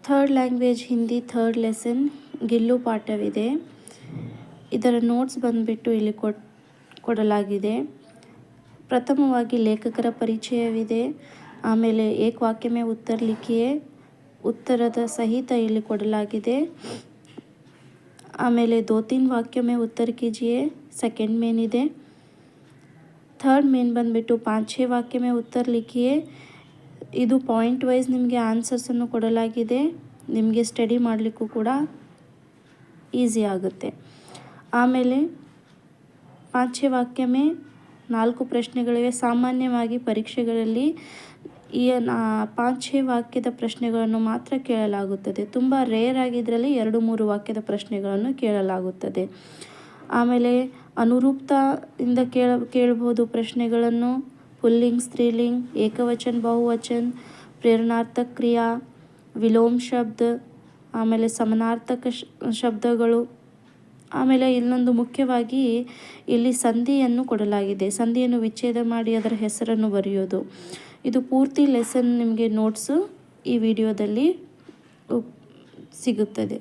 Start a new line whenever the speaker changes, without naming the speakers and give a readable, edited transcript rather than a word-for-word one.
Third language Hindi third lesson ಗೆಲ್ಲು ಪಾಠವಿದೆ. ಇದರ ನೋಟ್ಸ್ ಬಂದುಬಿಟ್ಟು ಇಲ್ಲಿ ಕೊಡಲಾಗಿದೆ. ಪ್ರಥಮವಾಗಿ ಲೇಖಕರ ಪರಿಚಯವಿದೆ. ಆಮೇಲೆ ಏಕ್ ವಾಕ್ಯ ಮೇ ಉತ್ತರ ಲಿಖಿಯೇ, ಉತ್ತರದ ಸಹಿತ ಇಲ್ಲಿ ಕೊಡಲಾಗಿದೆ. ಆಮೇಲೆ ದೋ ತೀನ್ ವಾಕ್ಯ ಮೇ ಉತ್ತರ ಕೀಜಿಯೇ ಸೆಕೆಂಡ್ ಮೇನ್ ಇದೆ. ಥರ್ಡ್ ಮೇನ್ ಬಂದುಬಿಟ್ಟು 5-6 ವಾಕ್ಯ ಮೇ ಉತ್ತರ ಲಿಖಿಯೇ. ಇದು ಪಾಯಿಂಟ್ ವೈಸ್ ನಿಮಗೆ ಆನ್ಸರ್ಸನ್ನು ಕೊಡಲಾಗಿದೆ. ನಿಮಗೆ ಸ್ಟಡಿ ಮಾಡಲಿಕ್ಕೂ ಕೂಡ ಈಸಿ ಆಗುತ್ತೆ. ಆಮೇಲೆ 5-6 ವಾಕ್ಯ ಮೇ 4 ಪ್ರಶ್ನೆಗಳಿವೆ. ಸಾಮಾನ್ಯವಾಗಿ ಪರೀಕ್ಷೆಗಳಲ್ಲಿ ಈ 5-6 ವಾಕ್ಯದ ಪ್ರಶ್ನೆಗಳನ್ನು ಮಾತ್ರ ಕೇಳಲಾಗುತ್ತದೆ. ತುಂಬ ರೇರ್ ಆಗಿದ್ರಲ್ಲಿ 2-3 ವಾಕ್ಯದ ಪ್ರಶ್ನೆಗಳನ್ನು ಕೇಳಲಾಗುತ್ತದೆ. ಆಮೇಲೆ ಅನುರೂಪ್ತದಿಂದ ಕೇಳಬಹುದು ಪ್ರಶ್ನೆಗಳನ್ನು. ಪುಲ್ಲಿಂಗ್, ಸ್ತ್ರೀಲಿಂಗ್, ಏಕವಚನ, ಬಹುವಚನ, ಪ್ರೇರಣಾರ್ಥಕ ಕ್ರಿಯಾ, ವಿಲೋಮ ಶಬ್ದ, ಆಮೇಲೆ ಸಮಾನಾರ್ಥಕ ಶಬ್ದಗಳು. ಆಮೇಲೆ ಇನ್ನೊಂದು ಮುಖ್ಯವಾಗಿ ಇಲ್ಲಿ ಸಂಧಿಯನ್ನು ಕೊಡಲಾಗಿದೆ. ಸಂಧಿಯನ್ನು ವಿಚ್ಛೇದ ಮಾಡಿ ಅದರ ಹೆಸರನ್ನು ಬರೆಯೋದು. ಇದು ಪೂರ್ತಿ ಲೆಸನ್ ನಿಮಗೆ ನೋಟ್ಸು ಈ ವಿಡಿಯೋದಲ್ಲಿ ಸಿಗುತ್ತದೆ.